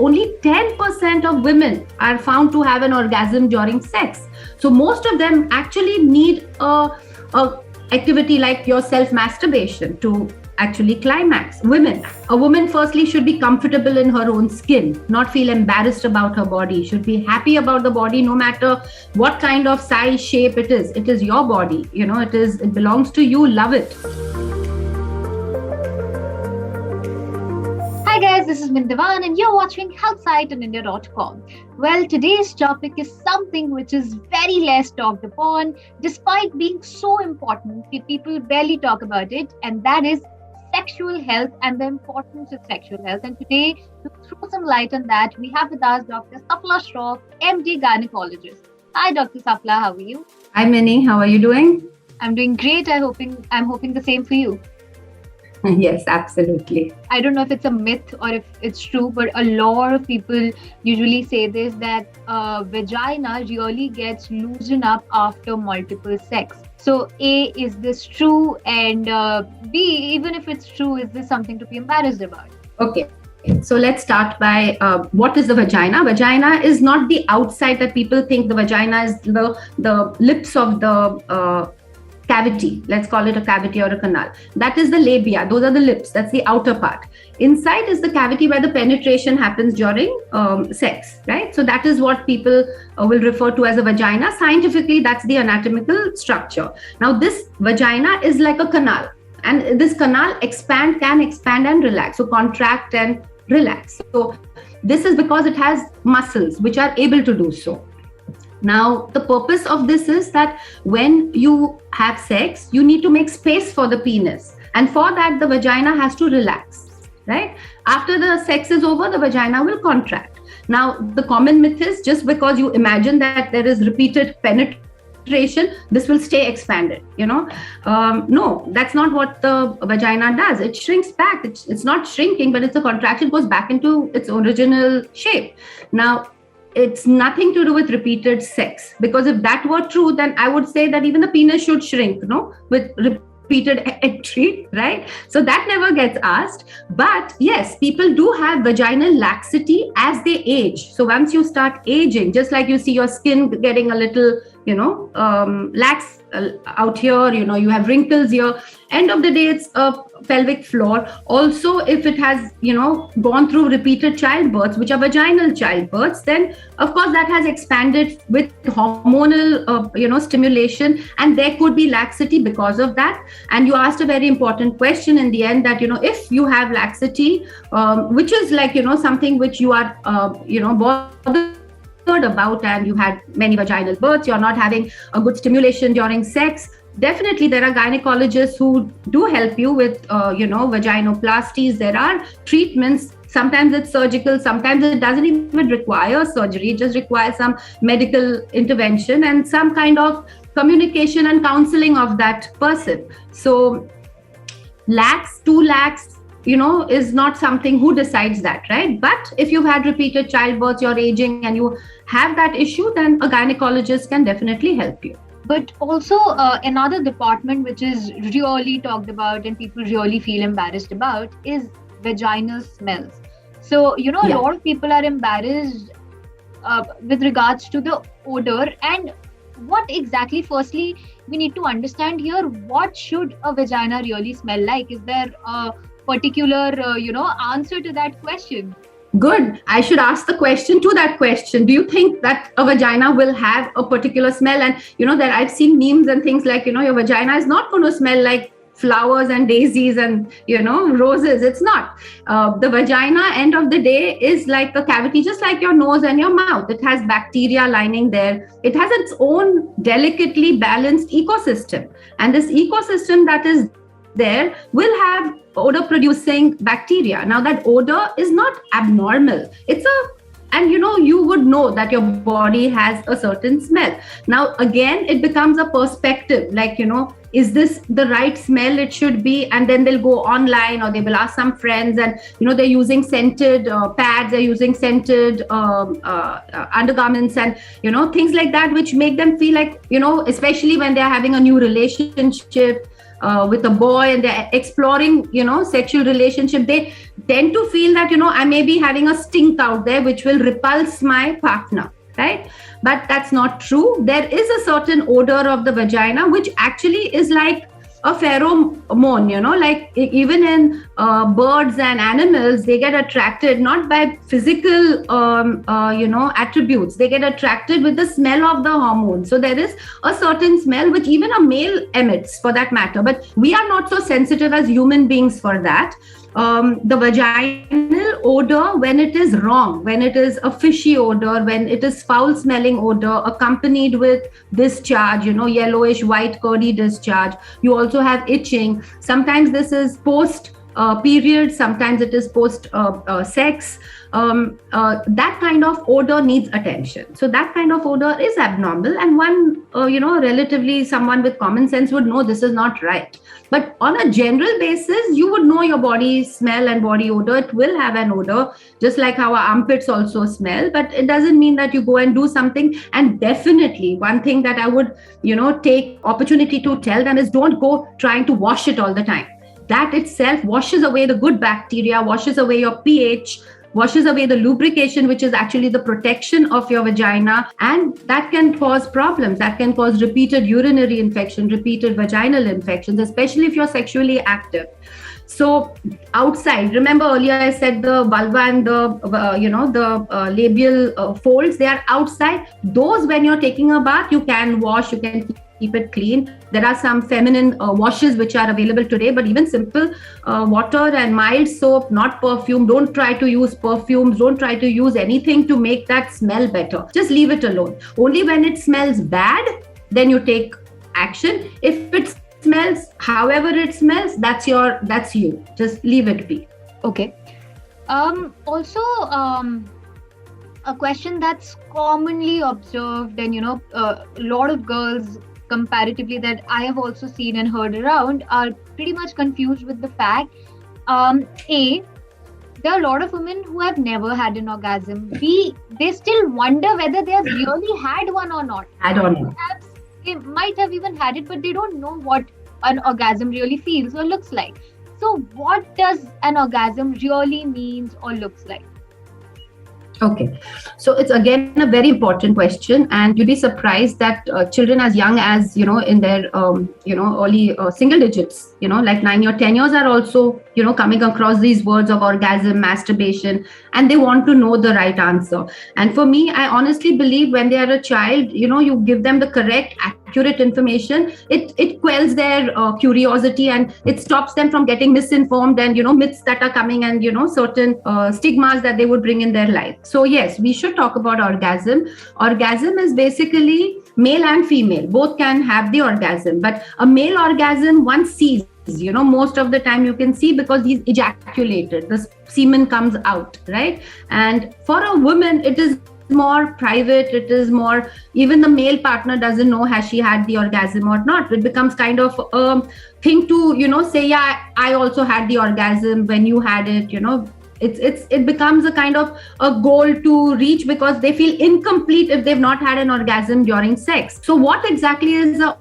only 10% of women are found to have an orgasm during sex. So most of them actually need a activity like your self-masturbation to actually climax. A woman firstly should be comfortable in her own skin, not feel embarrassed about her body, should be happy about the body no matter what kind of size, shape it is. It is your body, it belongs to you, love it. Hi guys, this is Mindavan and you're watching TheHealthSite.com. Well, today's topic is something which is very less talked upon, despite being so important. People barely talk about it, and that is sexual health and the importance of sexual health. And today, to throw some light on that, we have with us Dr. Sapla Shroff, MD gynecologist. Hi, Dr. Sapla, how are you? Hi, Minnie. How are you doing? I'm doing great. I'm hoping the same for you. Yes, absolutely. I don't know if it's a myth or if it's true, but a lot of people usually say this, that vagina really gets loosened up after multiple sex. So A, is this true? And B, even if it's true, is this something to be embarrassed about? Okay. So let's start by what is the vagina? Vagina is not the outside that people think. The vagina is the lips of the cavity. Let's call it a cavity or a canal. That is the labia. Those are the lips. That's the outer part. Inside is the cavity where the penetration happens during sex, right? So that is what people will refer to as a vagina. Scientifically, that's the anatomical structure. Now, this vagina is like a canal, and this canal can expand and relax. So contract and relax. So this is because it has muscles which are able to do so. Now, the purpose of this is that when you have sex, you need to make space for the penis. And for that, the vagina has to relax, right? After the sex is over, the vagina will contract. Now, the common myth is just because you imagine that there is repeated penetration, this will stay expanded, No, that's not what the vagina does. It shrinks back. It's not shrinking, but it's a contraction, goes back into its original shape. Now, it's nothing to do with repeated sex, because if that were true, then I would say that even the penis should shrink, with repeated entry, right? So that never gets asked. But yes, people do have vaginal laxity as they age. So once you start aging, just like you see your skin getting a little, lax out here, you have wrinkles here. End of the day, it's a pelvic floor. Also, if it has, gone through repeated childbirths, which are vaginal childbirths, then of course that has expanded with hormonal, stimulation, and there could be laxity because of that. And you asked a very important question in the end that, if you have laxity, which is like, something which you are, bothered about, and you had many vaginal births, you're not having a good stimulation during sex, definitely there are gynecologists who do help you with vaginoplasties. There are treatments. Sometimes it's surgical, sometimes it doesn't even require surgery. It just requires some medical intervention and some kind of communication and counseling of that person. So too lax, is not something who decides that, right? But if you've had repeated childbirths, you're aging and you have that issue, then a gynecologist can definitely help you. But also another department which is really talked about and people really feel embarrassed about is vaginal smells. So, a lot of people are embarrassed with regards to the odor. And what exactly, firstly, we need to understand here, what should a vagina really smell like? Is there a particular, answer to that question? Good. I should ask the question to that question. Do you think that a vagina will have a particular smell? And, that I've seen memes and things like, your vagina is not going to smell like flowers and daisies and, roses. It's not. The vagina, end of the day, is like a cavity, just like your nose and your mouth. It has bacteria lining there. It has its own delicately balanced ecosystem. And this ecosystem that is there will have odor producing bacteria. Now that odor is not abnormal. And you would know that your body has a certain smell. Now again, it becomes a perspective, like, is this the right smell it should be? And then they'll go online or they will ask some friends, and they're using scented pads, they're using scented undergarments and things like that, which make them feel like, especially when they're having a new relationship, with a boy and they're exploring, sexual relationship, they tend to feel that, I may be having a stink out there which will repulse my partner, right? But that's not true. There is a certain odor of the vagina which actually is like a pheromone, like even in birds and animals, they get attracted not by physical, attributes. They get attracted with the smell of the hormone. So there is a certain smell which even a male emits, for that matter. But we are not so sensitive as human beings for that. The vaginal odor, when it is wrong, when it is a fishy odor, when it is foul smelling odor accompanied with discharge, yellowish white curdy discharge. You also have itching. Sometimes this is post period, sometimes it is post sex. That kind of odor needs attention. So that kind of odor is abnormal, and one, relatively someone with common sense would know this is not right. But on a general basis, you would know your body smell and body odor. It will have an odor, just like how our armpits also smell. But it doesn't mean that you go and do something. And definitely, one thing that I would, take opportunity to tell them is don't go trying to wash it all the time. That itself washes away the good bacteria, washes away your pH, washes away the lubrication, which is actually the protection of your vagina. And that can cause problems. That can cause repeated urinary infection, repeated vaginal infections, especially if you're sexually active. So outside, remember earlier I said the vulva and the labial folds, they are outside. Those, when you're taking a bath, you can wash, you can keep it clean. There are some feminine washes which are available today, but even simple water and mild soap, not perfume. Don't try to use perfumes. Don't try to use anything to make that smell better. Just leave it alone. Only when it smells bad, then you take action. If it smells however it smells, that's you. Just leave it be. Okay. Also, a question that's commonly observed, and a lot of girls comparatively that I have also seen and heard around are pretty much confused with the fact, A, there are a lot of women who have never had an orgasm. B, they still wonder whether they have really had one or not. I don't know. Perhaps they might have even had it, but they don't know what an orgasm really feels or looks like. So what does an orgasm really means or looks like? Okay, so it's again a very important question, and you'd be surprised that children as young as in their early single digits, like 9 or 10 years, are also coming across these words of orgasm, masturbation, and they want to know the right answer. And for me, I honestly believe when they are a child, you give them the correct, accurate information, it quells their curiosity, and it stops them from getting misinformed and myths that are coming, and certain stigmas that they would bring in their life. So yes, we should talk about orgasm. Orgasm is basically male and female, both can have the orgasm, but a male orgasm one sees. Most of the time you can see because he's ejaculated, the semen comes out, right? And for a woman, it is more private. It is more, even the male partner doesn't know has she had the orgasm or not. It becomes kind of a thing to say, yeah, I also had the orgasm when you had it. It becomes a kind of a goal to reach because they feel incomplete if they've not had an orgasm during sex. So what exactly is a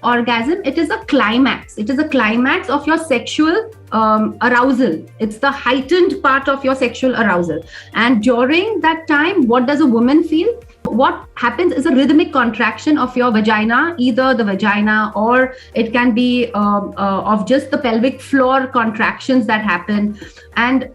orgasm? It is a climax. It is a climax of your sexual arousal. It's the heightened part of your sexual arousal. And during that time, what does a woman feel? What happens is a rhythmic contraction of your vagina, either the vagina or it can be of just the pelvic floor contractions that happen. And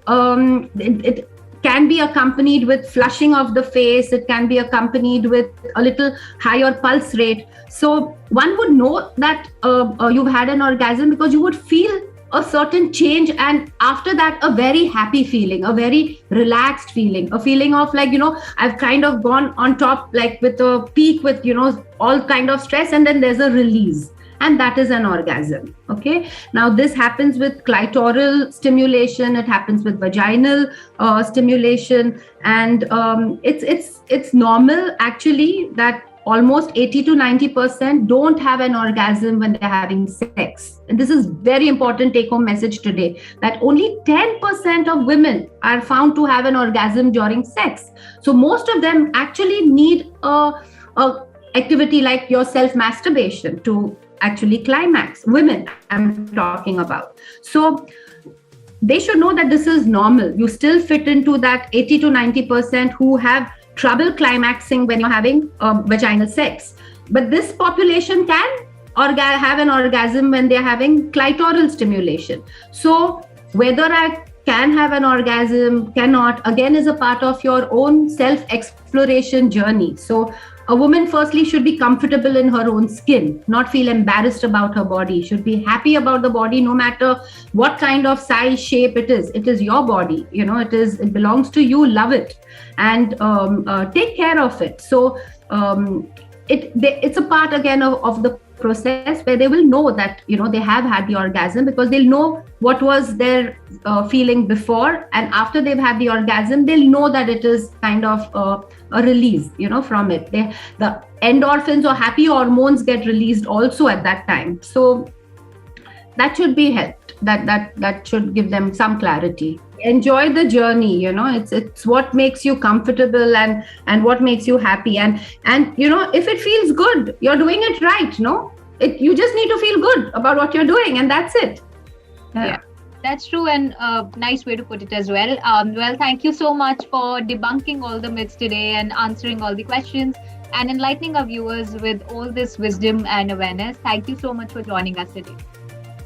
it can be accompanied with flushing of the face. It can be accompanied with a little higher pulse rate. So one would know that you've had an orgasm because you would feel a certain change, and after that a very happy feeling, a very relaxed feeling, a feeling of like, I've kind of gone on top, like with a peak with all kind of stress, and then there's a release, and that is an orgasm. Okay, now this happens with clitoral stimulation, it happens with vaginal stimulation, and it's normal actually that almost 80 to 90% don't have an orgasm when they're having sex. And this is very important take-home message today, that only 10% of women are found to have an orgasm during sex. So most of them actually need a activity like your self-masturbation to actually climax. Women, I'm talking about. So they should know that this is normal. You still fit into that 80 to 90% who have trouble climaxing when you're having vaginal sex. But this population can have an orgasm when they're having clitoral stimulation. So whether I can have an orgasm, cannot, again, is a part of your own self-exploration journey. So a woman firstly should be comfortable in her own skin, not feel embarrassed about her body, should be happy about the body no matter what kind of size, shape it is. It is your body, it belongs to you, love it, and take care of it. So it's a part again of the process where they will know that they have had the orgasm, because they'll know what was their feeling before, and after they've had the orgasm they'll know that it is kind of a release from it. The endorphins or happy hormones get released also at that time, so that should be helped. That should give them some clarity. Enjoy the journey. It's what makes you comfortable and what makes you happy, and if it feels good, you're doing it right. You just need to feel good about what you're doing, and that's it. Yeah, that's true, and a nice way to put it as well. Well, thank you so much for debunking all the myths today and answering all the questions and enlightening our viewers with all this wisdom and awareness. Thank you so much for joining us today.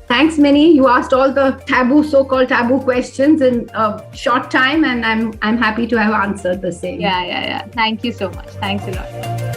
Thanks, Minnie. You asked all the so-called taboo questions in a short time, and I'm happy to have answered the same. Yeah. Thank you so much. Thanks a lot.